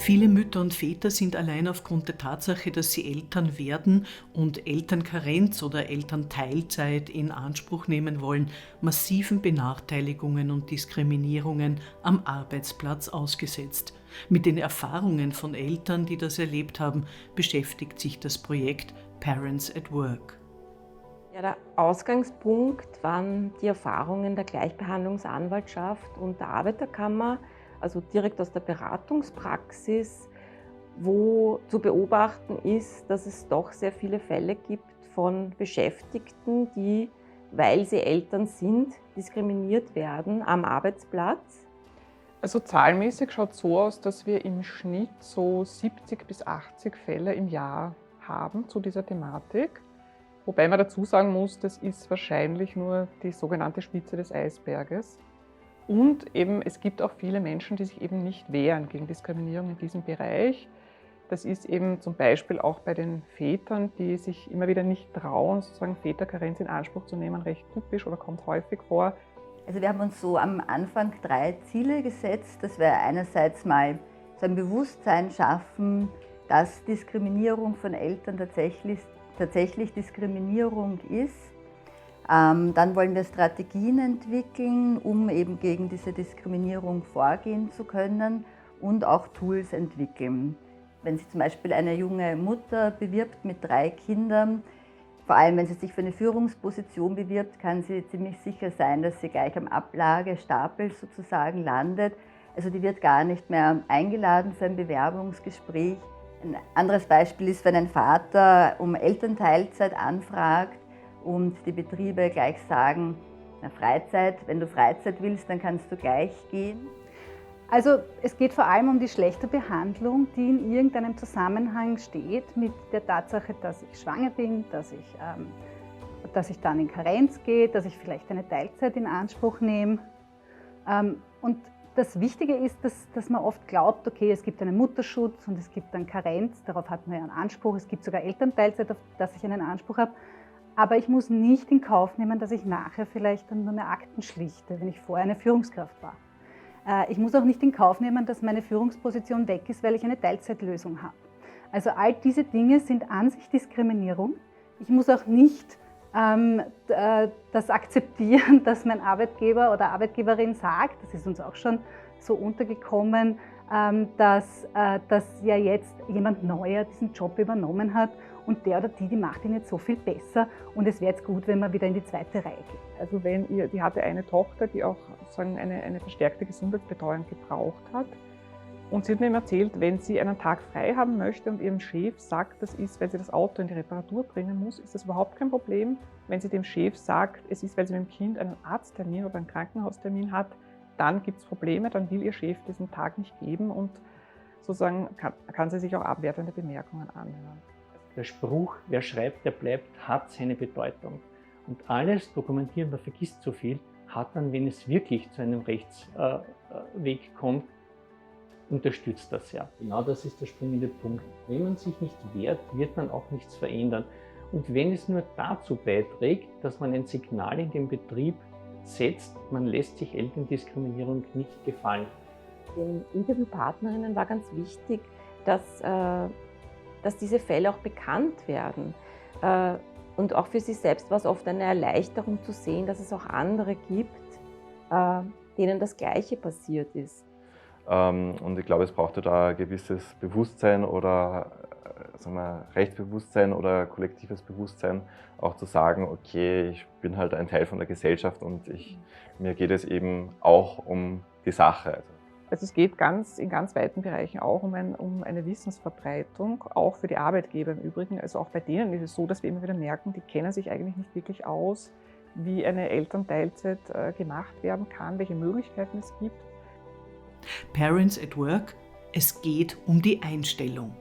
Viele Mütter und Väter sind allein aufgrund der Tatsache, dass sie Eltern werden und Elternkarenz oder Elternteilzeit in Anspruch nehmen wollen, massiven Benachteiligungen und Diskriminierungen am Arbeitsplatz ausgesetzt. Mit den Erfahrungen von Eltern, die das erlebt haben, beschäftigt sich das Projekt Parents at Work. Ja, der Ausgangspunkt waren die Erfahrungen der Gleichbehandlungsanwaltschaft und der Arbeiterkammer, also direkt aus der Beratungspraxis, wo zu beobachten ist, dass es doch sehr viele Fälle gibt von Beschäftigten, die, weil sie Eltern sind, diskriminiert werden am Arbeitsplatz. Also zahlenmäßig schaut es so aus, dass wir im Schnitt so 70 bis 80 Fälle im Jahr haben zu dieser Thematik. Wobei man dazu sagen muss, das ist wahrscheinlich nur die sogenannte Spitze des Eisberges. Und eben, es gibt auch viele Menschen, die sich eben nicht wehren gegen Diskriminierung in diesem Bereich. Das ist eben zum Beispiel auch bei den Vätern, die sich immer wieder nicht trauen, sozusagen Väterkarenz in Anspruch zu nehmen, recht typisch oder kommt häufig vor. Also wir haben uns so am Anfang 3 Ziele gesetzt. Das wäre einerseits mal so ein Bewusstsein schaffen, dass Diskriminierung von Eltern tatsächlich Diskriminierung ist. Dann wollen wir Strategien entwickeln, um eben gegen diese Diskriminierung vorgehen zu können und auch Tools entwickeln. Wenn sich zum Beispiel eine junge Mutter bewirbt mit 3 Kindern, vor allem wenn sie sich für eine Führungsposition bewirbt, kann sie ziemlich sicher sein, dass sie gleich am Ablagestapel sozusagen landet. Also die wird gar nicht mehr eingeladen für ein Bewerbungsgespräch. Ein anderes Beispiel ist, wenn ein Vater um Elternteilzeit anfragt und die Betriebe gleich sagen, na Freizeit, wenn du Freizeit willst, dann kannst du gleich gehen. Also es geht vor allem um die schlechte Behandlung, die in irgendeinem Zusammenhang steht mit der Tatsache, dass ich schwanger bin, dass ich dann in Karenz gehe, dass ich vielleicht eine Teilzeit in Anspruch nehme. Und das Wichtige ist, dass man oft glaubt, okay, es gibt einen Mutterschutz und es gibt dann Karenz, darauf hat man ja einen Anspruch, es gibt sogar Elternteilzeit, auf das ich einen Anspruch habe. Aber ich muss nicht in Kauf nehmen, dass ich nachher vielleicht dann nur mehr Akten schlichte, wenn ich vorher eine Führungskraft war. Ich muss auch nicht in Kauf nehmen, dass meine Führungsposition weg ist, weil ich eine Teilzeitlösung habe. Also all diese Dinge sind an sich Diskriminierung. Ich muss auch nicht das akzeptieren, dass mein Arbeitgeber oder Arbeitgeberin sagt, das ist uns auch schon so untergekommen, dass ja jetzt jemand Neuer diesen Job übernommen hat und der oder die macht ihn jetzt so viel besser und es wäre jetzt gut, wenn man wieder in die 2. Reihe geht. Also die hatte eine Tochter, die auch sozusagen eine verstärkte Gesundheitsbetreuung gebraucht hat. Und sie hat mir immer erzählt, wenn sie einen Tag frei haben möchte und ihrem Chef sagt, das ist, weil sie das Auto in die Reparatur bringen muss, ist das überhaupt kein Problem. Wenn sie dem Chef sagt, es ist, weil sie mit dem Kind einen Arzttermin oder einen Krankenhaustermin hat, dann gibt es Probleme, dann will ihr Chef diesen Tag nicht geben und sozusagen kann sie sich auch abwertende Bemerkungen anhören. Der Spruch, wer schreibt, der bleibt, hat seine Bedeutung. Und alles dokumentieren, man vergisst so viel, hat dann, wenn es wirklich zu einem Rechtsweg kommt, unterstützt das ja. Genau das ist der springende Punkt. Wenn man sich nicht wehrt, wird man auch nichts verändern. Und wenn es nur dazu beiträgt, dass man ein Signal in den Betrieb setzt, man lässt sich Elterndiskriminierung nicht gefallen. Den Interviewpartnerinnen war ganz wichtig, dass diese Fälle auch bekannt werden. Und auch für sie selbst war es oft eine Erleichterung zu sehen, dass es auch andere gibt, denen das Gleiche passiert ist. Und ich glaube, es braucht da ein gewisses Bewusstsein oder sagen wir, Rechtsbewusstsein oder kollektives Bewusstsein, auch zu sagen, okay, ich bin halt ein Teil von der Gesellschaft und mir geht es eben auch um die Sache. Also es geht in ganz weiten Bereichen auch um eine Wissensverbreitung, auch für die Arbeitgeber im Übrigen. Also auch bei denen ist es so, dass wir immer wieder merken, die kennen sich eigentlich nicht wirklich aus, wie eine Elternteilzeit gemacht werden kann, welche Möglichkeiten es gibt. Parents at Work, es geht um die Einstellung.